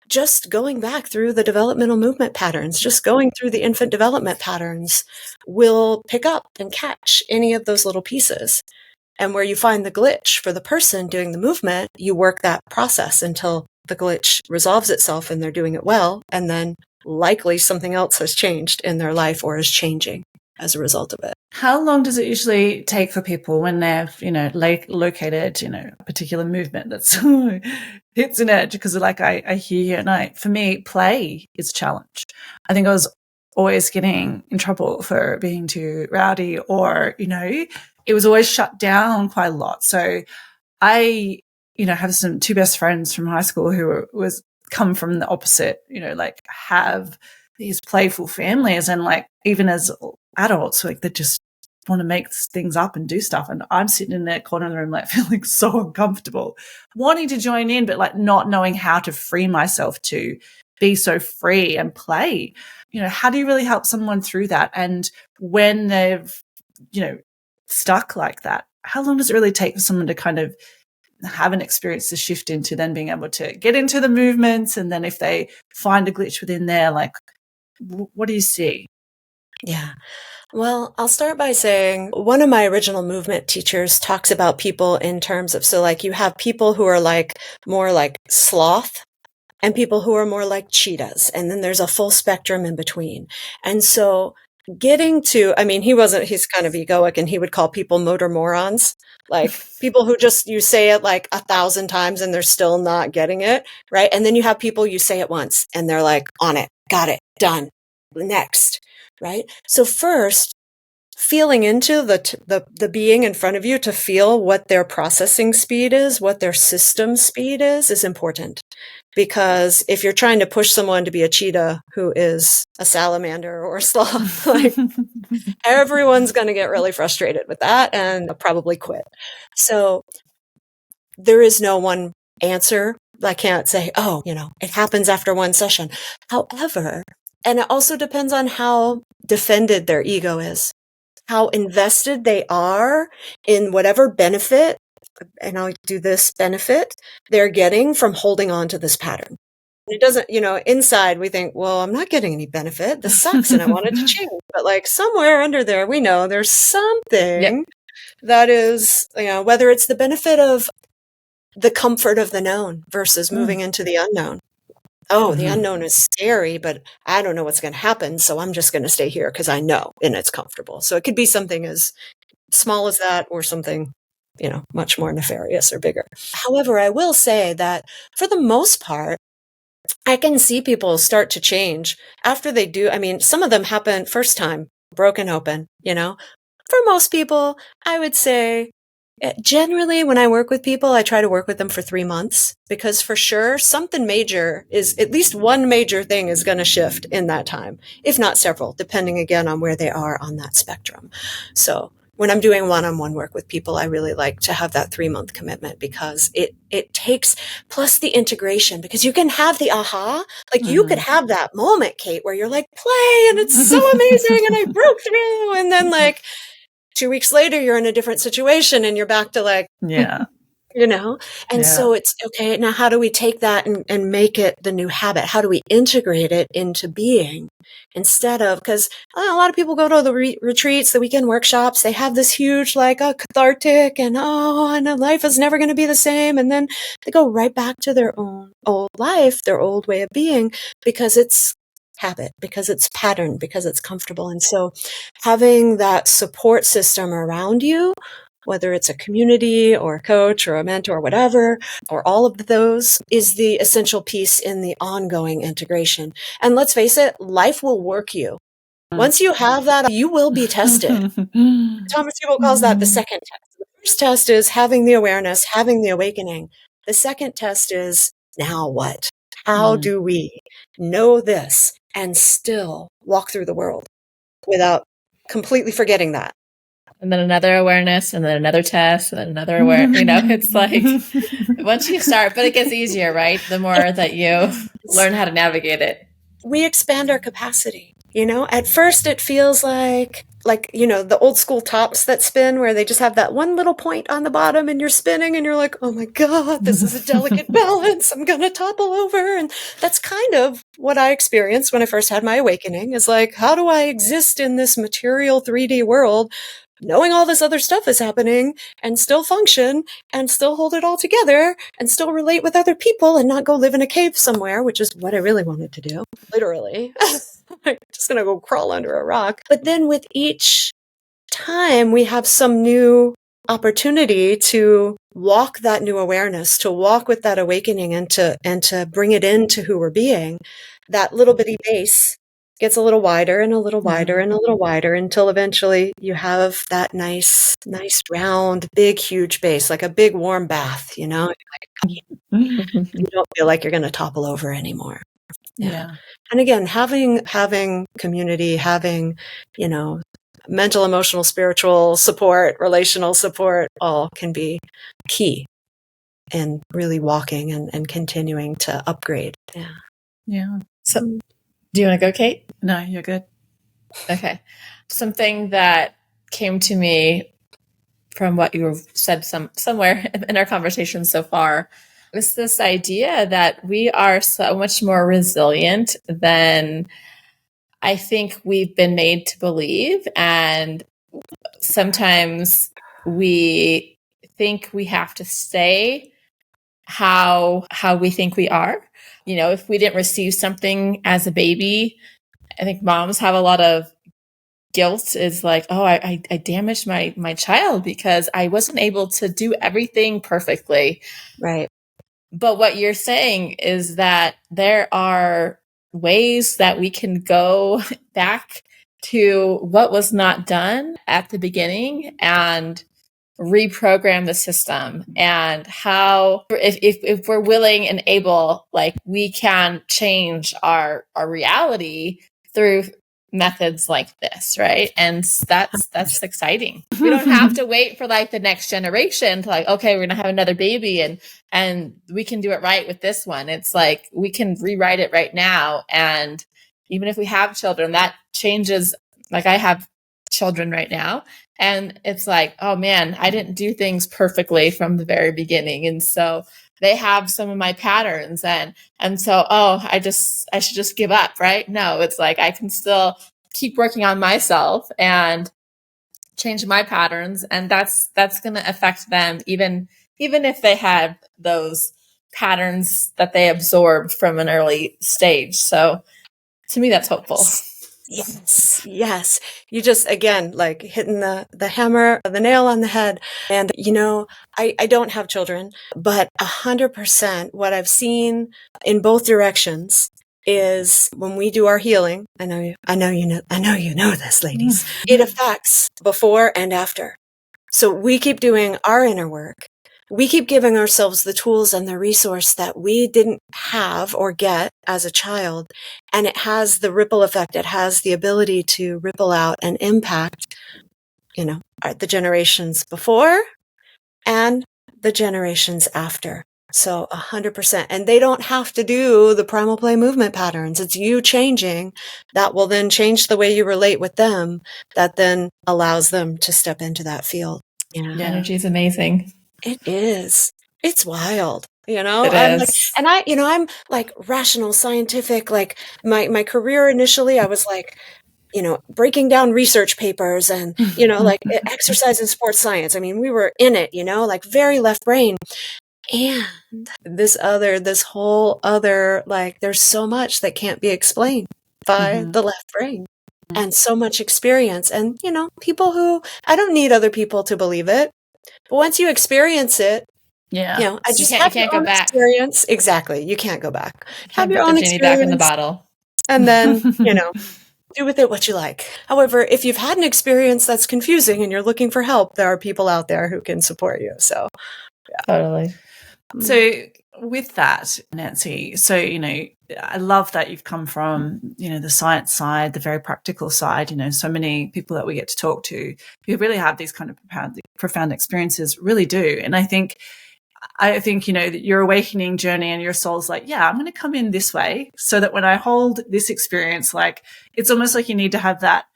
just going back through the developmental movement patterns, just going through the infant development patterns will pick up and catch any of those little pieces. And where you find the glitch for the person doing the movement, you work that process until the glitch resolves itself and they're doing it well. And then likely something else has changed in their life or is changing as a result of it. How long does it usually take for people when they've, located, a particular movement that's hits an edge? Because I hear you, and for me, play is a challenge. I think I was always getting in trouble for being too rowdy, or, it was always shut down quite a lot. So I, have two best friends from high school who was come from the opposite, have these playful families, and even as adults, they just want to make things up and do stuff. And I'm sitting in that corner of the room, feeling so uncomfortable, wanting to join in, but not knowing how to free myself to be so free and play. How do you really help someone through that? And when they've stuck like that, how long does it really take for someone to kind of have an experience to shift into then being able to get into the movements? And then if they find a glitch within there, like, what do you see? Yeah. Well, I'll start by saying one of my original movement teachers talks about people in terms of, so like you have people who are like more like sloth and people who are more like cheetahs. And then there's a full spectrum in between. And so getting to, I mean, he's kind of egoic and he would call people motor morons, like people who just, you say it like 1,000 times and they're still not getting it. Right. And then you have people you say it once and they're like on it, got it, done, next. Right. So first, feeling into the being in front of you to feel what their processing speed is, what their system speed is important. Because if you're trying to push someone to be a cheetah who is a salamander or a sloth, like everyone's going to get really frustrated with that and probably quit. So there is no one answer. I can't say, it happens after one session. However, and it also depends on how defended their ego is, how invested they are in whatever benefit, and I'll do this benefit, they're getting from holding on to this pattern. It doesn't, inside we think, well, I'm not getting any benefit. This sucks and I want it to change. But like somewhere under there, we know there's something that is, whether it's the benefit of the comfort of the known versus moving into the unknown. Oh, the unknown is scary, but I don't know what's going to happen. So I'm just going to stay here because I know and it's comfortable. So it could be something as small as that or something, much more nefarious or bigger. However, I will say that for the most part, I can see people start to change after they do. I mean, some of them happen first time, broken open, For most people, I would say generally, when I work with people, I try to work with them for 3 months because for sure, something major is at least one major thing is going to shift in that time, if not several, depending again on where they are on that spectrum. So when I'm doing one-on-one work with people, I really like to have that 3-month commitment because it takes, plus the integration, because you can have the aha, like you could have that moment, Kate, where you're like, play, and it's so amazing, and I broke through, and then like, 2 weeks later, you're in a different situation and you're back to like, so it's okay. Now, how do we take that and make it the new habit? How do we integrate it into being instead of, because a lot of people go to the retreats, the weekend workshops, they have this huge, like cathartic and life is never going to be the same. And then they go right back to their own old life, their old way of being, because it's habit, because it's pattern, because it's comfortable. And so having that support system around you, whether it's a community or a coach or a mentor, whatever, or all of those, is the essential piece in the ongoing integration. And let's face it, life will work you. Once you have that, you will be tested. Thomas Sewell calls that the second test. The first test is having the awareness, having the awakening. The second test is, now what? How do we know this and still walk through the world without completely forgetting that? And then another awareness, and then another test, and then another awareness. It's like once you start, but it gets easier, right? The more that you learn how to navigate it. We expand our capacity. At first it feels like the old school tops that spin where they just have that one little point on the bottom and you're spinning and you're like, oh my God, this is a delicate balance. I'm going to topple over. And that's kind of what I experienced when I first had my awakening, is like, how do I exist in this material 3D world, knowing all this other stuff is happening and still function and still hold it all together and still relate with other people and not go live in a cave somewhere, which is what I really wanted to do, literally. I'm just going to go crawl under a rock. But then with each time, we have some new opportunity to walk that new awareness, to walk with that awakening and to bring it into who we're being. That little bitty base gets a little wider and a little wider and a little wider until eventually you have that nice round, big, huge base, like a big warm bath, you don't feel like you're going to topple over anymore. Yeah. And again, having community, having, mental, emotional, spiritual support, relational support, all can be key in really walking and continuing to upgrade. Yeah. Yeah. So, do you want to go, Kate? No, you're good. Okay. Something that came to me from what you've said somewhere in our conversation so far is this idea that we are so much more resilient than I think we've been made to believe. And sometimes we think we have to stay how we think we are. If we didn't receive something as a baby, I think moms have a lot of guilt is like, oh, I damaged my child because I wasn't able to do everything perfectly. Right. But what you're saying is that there are ways that we can go back to what was not done at the beginning and reprogram the system, and how if we're willing and able, like, we can change our reality through methods like this, right? And that's exciting. We don't have to wait for like the next generation to like, okay, we're gonna have another baby and we can do it right with this one. It's like we can rewrite it right now. And even if we have children, that changes. Like, I have children right now, and it's like, oh man, I didn't do things perfectly from the very beginning. And so they have some of my patterns, and so, oh, I should just give up, right? No, it's like I can still keep working on myself and change my patterns, and that's going to affect them even if they have those patterns that they absorbed from an early stage. So to me, that's hopeful. Yes. You just, again, like hitting the hammer, the nail on the head. And, I don't have children, but 100% what I've seen in both directions is when we do our healing, I know you know this, ladies, it affects before and after. So we keep doing our inner work. We keep giving ourselves the tools and the resource that we didn't have or get as a child. And it has the ripple effect. It has the ability to ripple out and impact, the generations before and the generations after. So 100%. And they don't have to do the primal play movement patterns. It's you changing that will then change the way you relate with them, that then allows them to step into that field. Yeah. Energy is amazing. It is. It's wild. It I'm is. like, and I'm like rational, scientific, like my career initially, I was like, breaking down research papers and, like exercise and sports science. I mean, we were in it, like very left brain. And this whole other, like, there's so much that can't be explained by the left brain and so much experience. And, people who, I don't need other people to believe it. But once you experience it, yeah, I just have your own experience. Exactly. You can't go back. Have your own experience back in the bottle. And then, do with it what you like. However, if you've had an experience that's confusing and you're looking for help, there are people out there who can support you. So, yeah. Totally. So with that, Nancy, so, I love that you've come from, the science side, the very practical side, so many people that we get to talk to who really have these kind of profound experiences really do. And I think, that your awakening journey and your soul's like, yeah, I'm going to come in this way so that when I hold this experience, like, it's almost like you need to have that,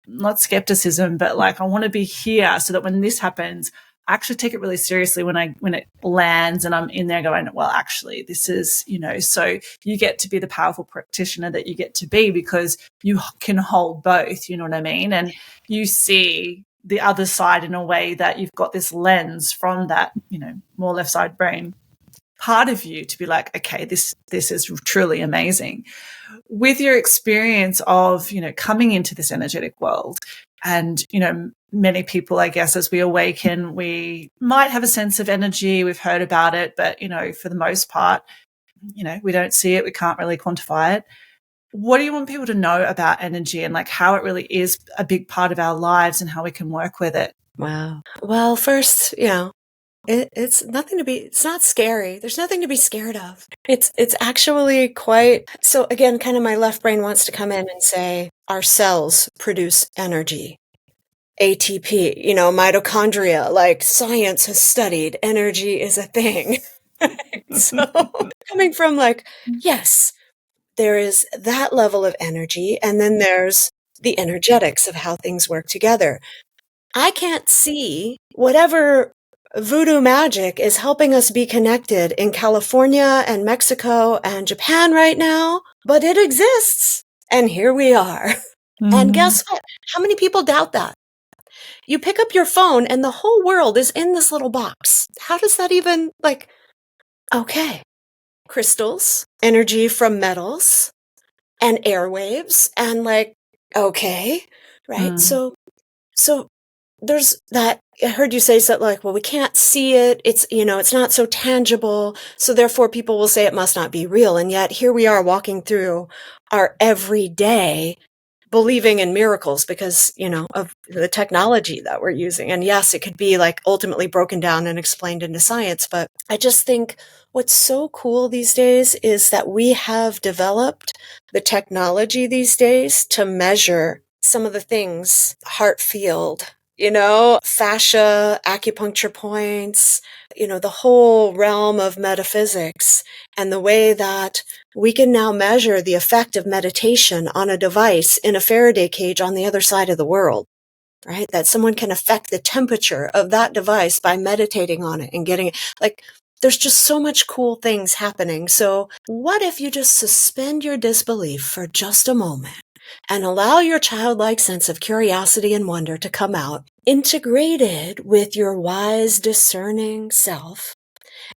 not skepticism, but like, I want to be here so that when this happens, I actually take it really seriously when it lands and I'm in there going, well, actually, this is, so you get to be the powerful practitioner that you get to be because you can hold both, you know what I mean? And you see the other side in a way that you've got this lens from that, more left side brain part of you to be like, okay, this is truly amazing. With your experience of, coming into this energetic world and, many people, I guess, as we awaken, we might have a sense of energy. We've heard about it, but, for the most part, we don't see it. We can't really quantify it. What do you want people to know about energy and like how it really is a big part of our lives and how we can work with it? Wow. Well, first, it's not scary. There's nothing to be scared of. It's actually quite, so again, kind of my left brain wants to come in and say, our cells produce energy. ATP, mitochondria, like science has studied, energy is a thing. So coming from like, yes, there is that level of energy, and then there's the energetics of how things work together. I can't see whatever voodoo magic is helping us be connected in California and Mexico and Japan right now, but it exists. And here we are. And guess what? How many people doubt that? You pick up your phone and the whole world is in this little box. How does that even, okay. Crystals, energy from metals, and airwaves, and okay, right? So there's that. I heard you say something well, we can't see it. It's, it's not so tangible. So therefore people will say it must not be real. And yet here we are walking through our everyday believing in miracles because, of the technology that we're using. And yes, it could be ultimately broken down and explained into science. But I just think what's so cool these days is that we have developed the technology these days to measure some of the things, heart field, fascia, acupuncture points, the whole realm of metaphysics, and the way that we can now measure the effect of meditation on a device in a Faraday cage on the other side of the world, right? That someone can affect the temperature of that device by meditating on it and getting it. There's just so much cool things happening. So what if you just suspend your disbelief for just a moment and allow your childlike sense of curiosity and wonder to come out, integrated with your wise, discerning self,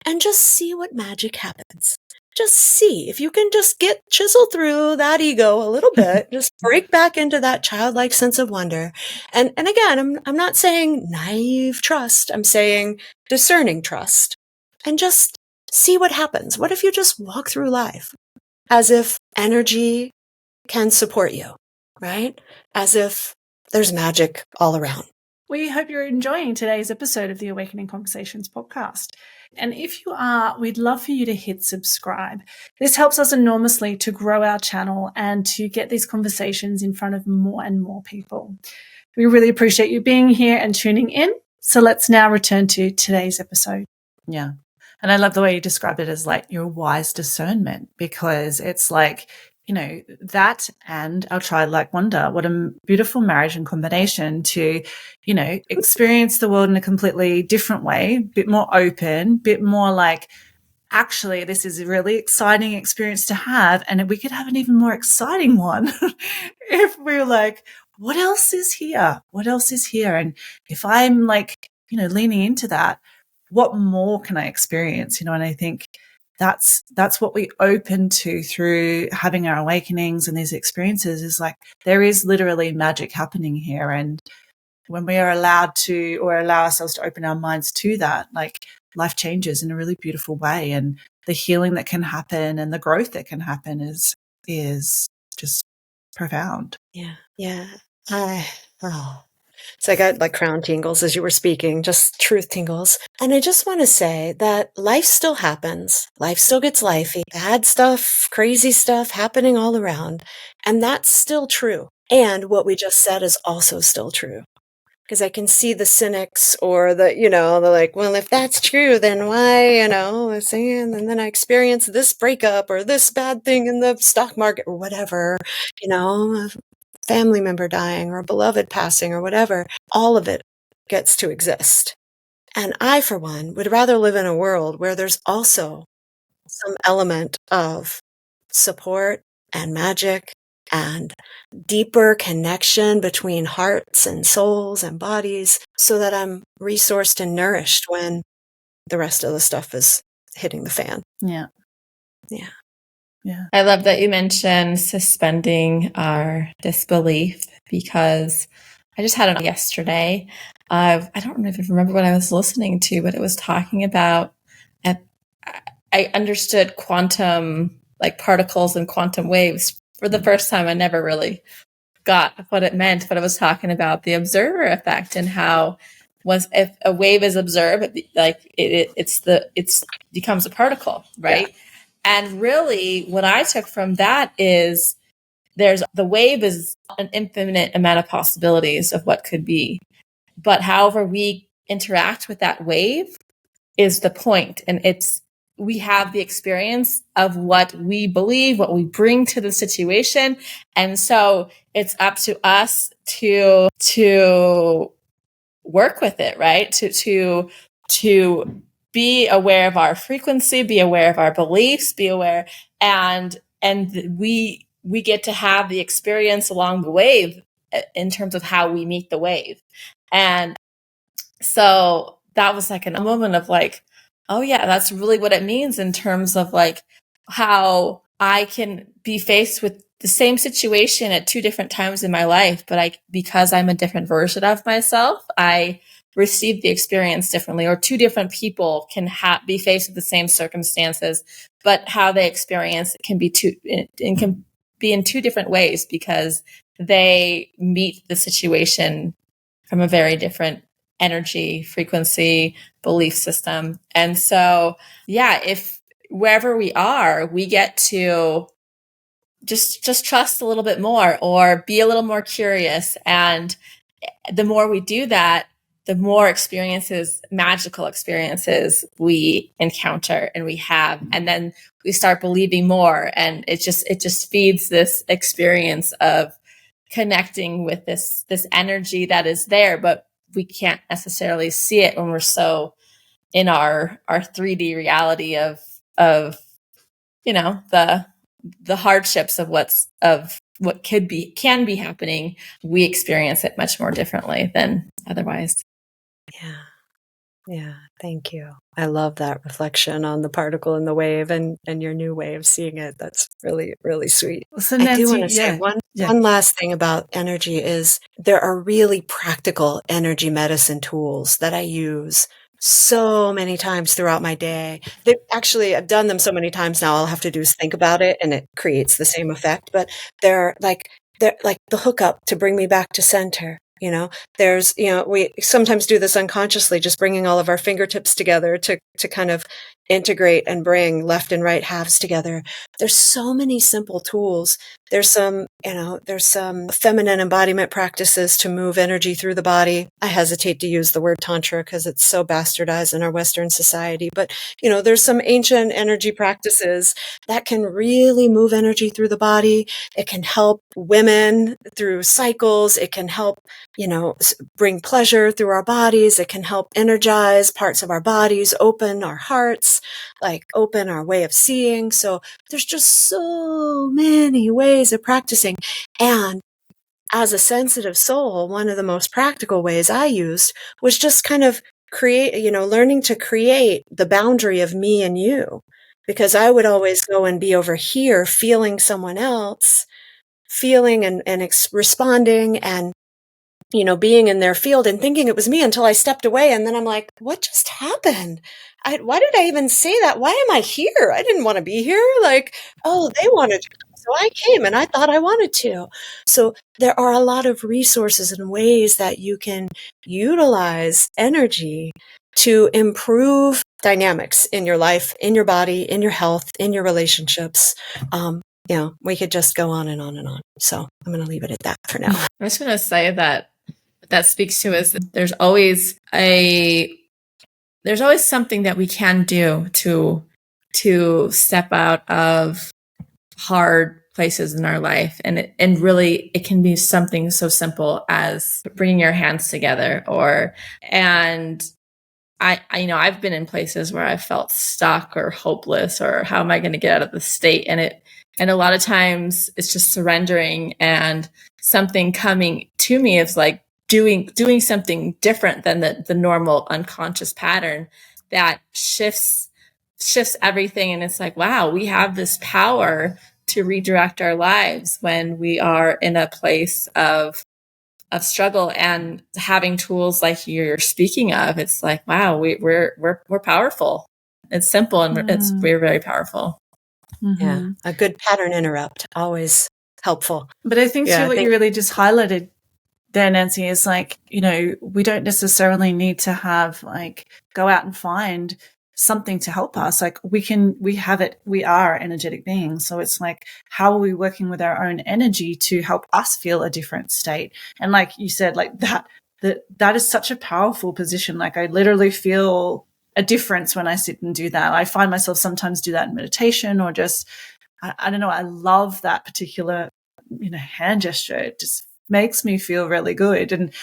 and just see what magic happens. Just see if you can just chisel through that ego a little bit, just break back into that childlike sense of wonder. And again, I'm not saying naive trust. I'm saying discerning trust. And just see what happens. What if you just walk through life as if energy can support you, right? As if there's magic all around. We hope you're enjoying today's episode of the Awakening Conversations podcast. And if you are, we'd love for you to hit subscribe. This helps us enormously to grow our channel and to get these conversations in front of more and more people. We really appreciate you being here and tuning in. So let's now return to today's episode. Yeah. And I love the way you described it as your wise discernment, because it's that and our childlike wonder. What a beautiful marriage and combination to, experience the world in a completely different way, a bit more open, bit more actually, this is a really exciting experience to have. And we could have an even more exciting one if we're what else is here? What else is here? And if I'm leaning into that, what more can I experience? And I think that's what we open to through having our awakenings and these experiences is there is literally magic happening here. And when we are allowed to, or allow ourselves to open our minds to that, life changes in a really beautiful way. And the healing that can happen and the growth that can happen is just profound. Yeah. Yeah. So I got crown tingles as you were speaking, just truth tingles. And I just want to say that life still happens. Life still gets lifey. Bad stuff, crazy stuff happening all around. And that's still true. And what we just said is also still true. Because I can see the cynics or they're well, if that's true, then why, and then I experience this breakup or this bad thing in the stock market or whatever, a family member dying or a beloved passing or whatever. All of it gets to exist. And I, for one, would rather live in a world where there's also some element of support and magic and deeper connection between hearts and souls and bodies so that I'm resourced and nourished when the rest of the stuff is hitting the fan. Yeah. Yeah. Yeah. I love that you mentioned suspending our disbelief, because I just had it yesterday. I don't even remember what I was listening to, but it was talking about, I understood quantum, particles and quantum waves for the first time. I never really got what it meant, but it was talking about the observer effect and how if a wave is observed, it becomes a particle, right? Yeah. And really what I took from that is the wave is an infinite amount of possibilities of what could be. But however we interact with that wave is the point. And we have the experience of what we believe, what we bring to the situation. And so it's up to us to work with it, right? To be aware of our frequency, be aware of our beliefs, be aware, and we get to have the experience along the wave in terms of how we meet the wave. And so that was like a moment of like, oh yeah, that's really what it means in terms of like how I can be faced with the same situation at two different times in my life, but because I'm a different version of myself, I receive the experience differently, or two different people can be faced with the same circumstances, but how they experience it can be can be in two different ways because they meet the situation from a very different energy, frequency, belief system. And so, yeah, if wherever we are, we get to just trust a little bit more or be a little more curious. And the more we do that, the more experiences, magical experiences we encounter and we have. And then we start believing more. And it just feeds this experience of connecting with this energy that is there, but we can't necessarily see it when we're so in our 3D reality of the hardships of what can be happening. We experience it much more differently than otherwise. Yeah, thank you. I love that reflection on the particle and the wave and your new way of seeing it. That's really, really sweet. So I Nancy, do want to say one last thing about energy is there are really practical energy medicine tools that I use so many times throughout my day. I've done them so many times now, all I have to do is think about it and it creates the same effect. But they're like the hookup to bring me back to center. There's, we sometimes do this unconsciously, just bringing all of our fingertips together to kind of integrate and bring left and right halves together. There's so many simple tools. There's some feminine embodiment practices to move energy through the body. I hesitate to use the word tantra because it's so bastardized in our Western society, but there's some ancient energy practices that can really move energy through the body. It can help women through cycles. It can help bring pleasure through our bodies. It can help energize parts of our bodies, open our hearts, like open our way of seeing. So there's just so many ways of practicing. And as a sensitive soul, one of the most practical ways I used was just kind of learning to create the boundary of me and you, because I would always go and be over here feeling someone else, feeling and responding and being in their field and thinking it was me until I stepped away. And then I'm like, what just happened? Why did I even say that? Why am I here? I didn't want to be here. Like, oh, they wanted to. So I came and I thought I wanted to. So there are a lot of resources and ways that you can utilize energy to improve dynamics in your life, in your body, in your health, in your relationships. We could just go on and on and on. So I'm going to leave it at that for now. I'm just going to say that speaks to is that there's always something that we can do to step out of hard places in our life, and really it can be something so simple as bringing your hands together. And I've been in places where I felt stuck or hopeless, or how am I going to get out of this state? And a lot of times it's just surrendering, and something coming to me is like doing something different than the normal unconscious pattern that shifts everything. And it's like, wow, we have this power to redirect our lives when we are in a place of struggle, and having tools like you're speaking of. It's like, wow, we're powerful. It's simple, and we're very powerful. Mm-hmm. Yeah, a good pattern interrupt, always helpful. But I think too, what you really just highlighted there, Nancy, is like, we don't necessarily need to have go out and find something to help us. Like we have it. We are energetic beings. So it's like, how are we working with our own energy to help us feel a different state? And like you said, like that is such a powerful position. Like I literally feel a difference when I sit and do that. I find myself sometimes do that in meditation, or just, I don't know. I love that particular, hand gesture. It just makes me feel really good. And,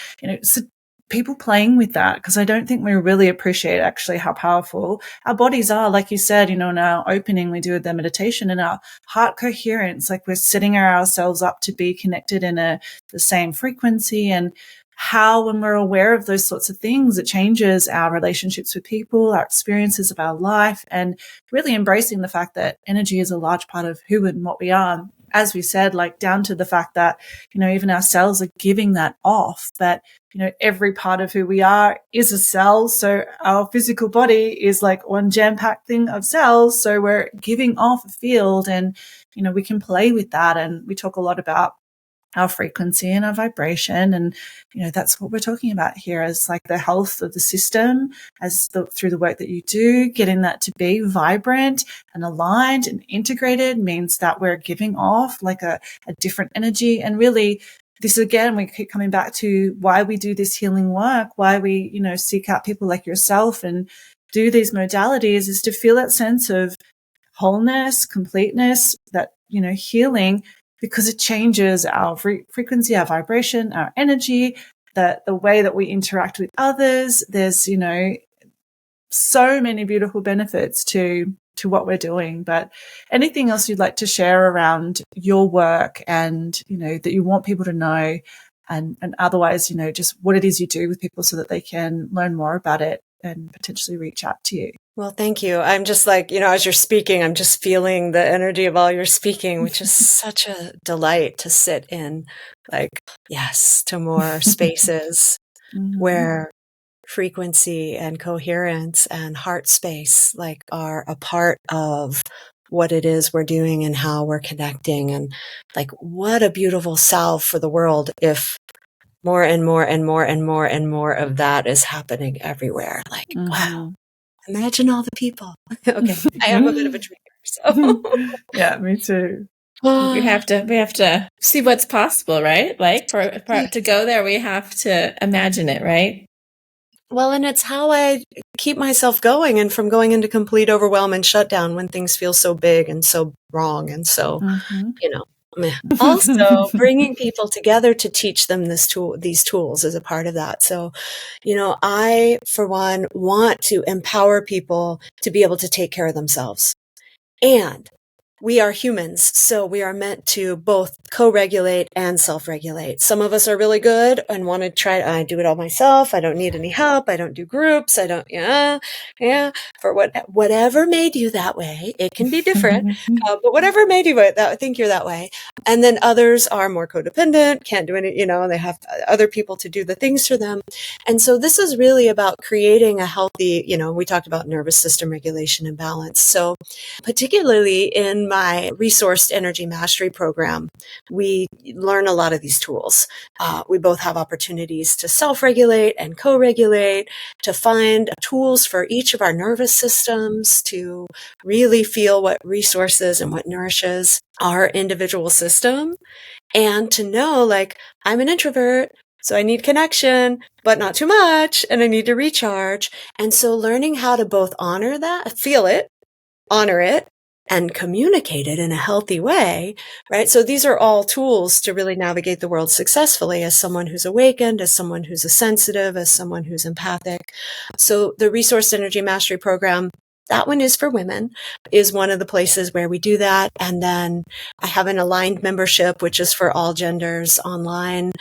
people playing with that, because I don't think we really appreciate actually how powerful our bodies are. Like you said, in our opening, we do the meditation, and our heart coherence, like we're setting ourselves up to be connected in the same frequency, and how when we're aware of those sorts of things, it changes our relationships with people, our experiences of our life, and really embracing the fact that energy is a large part of who and what we are. As we said, like down to the fact that, even our cells are giving that off, that, every part of who we are is a cell. So our physical body is like one jam-packed thing of cells. So we're giving off a field, and, we can play with that. And we talk a lot about our frequency and our vibration. And, that's what we're talking about here, as like the health of the system, through the work that you do, getting that to be vibrant and aligned and integrated means that we're giving off like a different energy. And really, this again, we keep coming back to why we do this healing work, why we, seek out people like yourself and do these modalities, is to feel that sense of wholeness, completeness, that, healing, because it changes our frequency, our vibration, our energy, the way that we interact with others. There's, so many beautiful benefits to what we're doing. But anything else you'd like to share around your work and, that you want people to know, and otherwise, just what it is you do with people so that they can learn more about it and potentially reach out to you? Well, thank you. I'm just like, as you're speaking, I'm just feeling the energy of all your speaking, which is such a delight to sit in, like, yes, to more spaces where frequency and coherence and heart space like are a part of what it is we're doing and how we're connecting. And like, what a beautiful salve for the world if more and more and more and more and more of that is happening everywhere. Like, wow. Imagine all the people. Okay, I am a bit of a dreamer, so yeah, me too. We have to see what's possible, right? Like for to go there, we have to imagine it, right? Well, and it's how I keep myself going and from going into complete overwhelm and shutdown when things feel so big and so wrong and so, meh. Also bringing people together to teach them these tools is a part of that. So, I, for one, want to empower people to be able to take care of themselves. And we are humans, so we are meant to both co-regulate and self-regulate. Some of us are really good and want to try. I do it all myself. I don't need any help. I don't do groups. I don't. For whatever made you that way, it can be different. But whatever made you think you're that way, and then others are more codependent, can't do any. They have other people to do the things for them, and so this is really about creating a healthy. We talked about nervous system regulation and balance. So, particularly in my resourced energy mastery program, we learn a lot of these tools. We both have opportunities to self-regulate and co-regulate, to find tools for each of our nervous systems, to really feel what resources and what nourishes our individual system, and to know, like, I'm an introvert, so I need connection, but not too much, and I need to recharge. And so learning how to both honor that, feel it, honor it, and communicate it in a healthy way, right? So these are all tools to really navigate the world successfully as someone who's awakened, as someone who's sensitive, as someone who's empathic. So the Resource Energy Mastery Program, that one is for women, is one of the places where we do that. And then I have an aligned membership, which is for all genders, online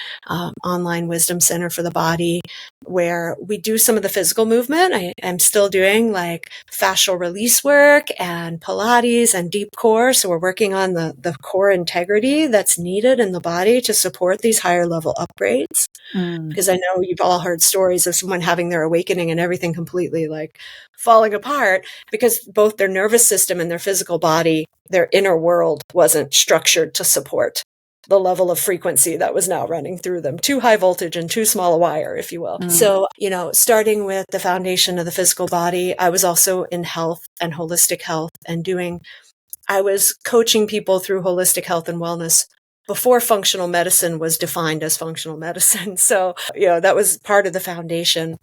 wisdom center for the body, where we do some of the physical movement. I'm still doing like fascial release work and Pilates and deep core. So we're working on the core integrity that's needed in the body to support these higher level upgrades. Because I know you've all heard stories of someone having their awakening and everything completely like falling apart because both their nervous system and their physical body, their inner world wasn't structured to support the level of frequency that was now running through them. Too high voltage and too small a wire, if you will. So, starting with the foundation of the physical body, I was also in health and holistic health and I was coaching people through holistic health and wellness before functional medicine was defined as functional medicine. So, that was part of the foundation.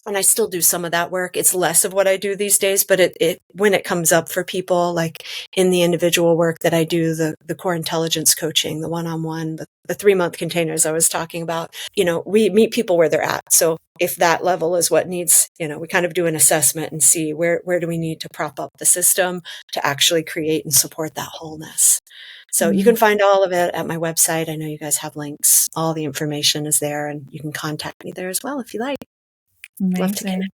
And I still do some of that work. It's less of what I do these days, but it when it comes up for people, like in the individual work that I do, the core intelligence coaching, the one-on-one, the 3-month containers I was talking about, we meet people where they're at. So if that level is what needs, we kind of do an assessment and see where do we need to prop up the system to actually create and support that wholeness. So you can find all of it at my website. I know you guys have links. All the information is there, and you can contact me there as well if you like. Love to Amazing.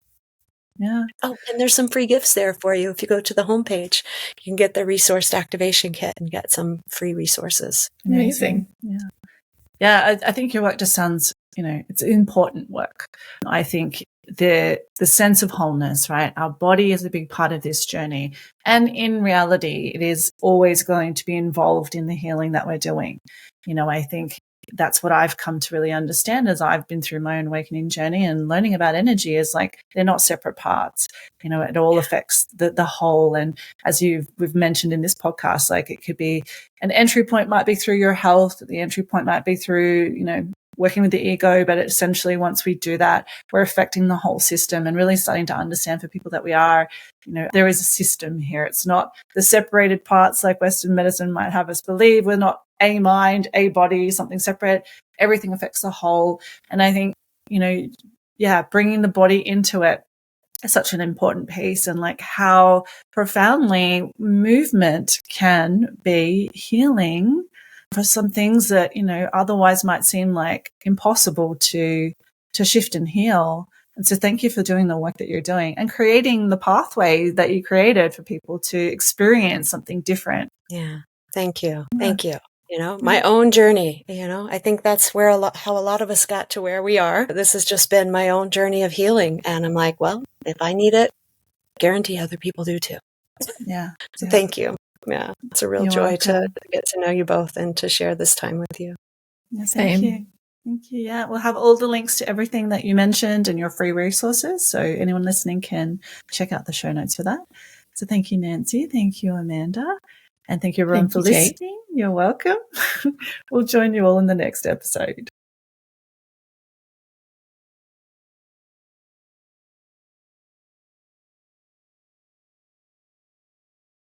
Yeah. Oh, and there's some free gifts there for you. If you go to the homepage, you can get the resourced activation kit and get some free resources. Amazing. Yeah. I think your work just sounds, it's important work. I think the sense of wholeness, right? Our body is a big part of this journey. And in reality, it is always going to be involved in the healing that we're doing. I think that's what I've come to really understand as I've been through my own awakening journey, and learning about energy is like, they're not separate parts. It all affects the whole. And as we've mentioned in this podcast, like, it could be an entry point might be through your health. The entry point might be through, working with the ego. But essentially, once we do that, we're affecting the whole system, and really starting to understand for people that we are, there is a system here. It's not the separated parts like Western medicine might have us believe. We're not a mind, a body, something separate. Everything affects the whole. And I think, bringing the body into it is such an important piece, and like how profoundly movement can be healing for some things that, otherwise might seem like impossible to shift and heal. And so thank you for doing the work that you're doing and creating the pathway that you created for people to experience something different. Yeah. Thank you. Yeah. Thank you. My own journey, I think that's where how a lot of us got to where we are. This has just been my own journey of healing. And I'm like, well, if I need it, guarantee other people do too. Yeah. So thank you. Yeah. It's a real joy to get to know you both and to share this time with you. Yeah, thank you. Thank you. Yeah. We'll have all the links to everything that you mentioned and your free resources. So anyone listening can check out the show notes for that. So thank you, Nancy. Thank you, Amanda. And thank you, everyone, for listening. You're welcome. We'll join you all in the next episode.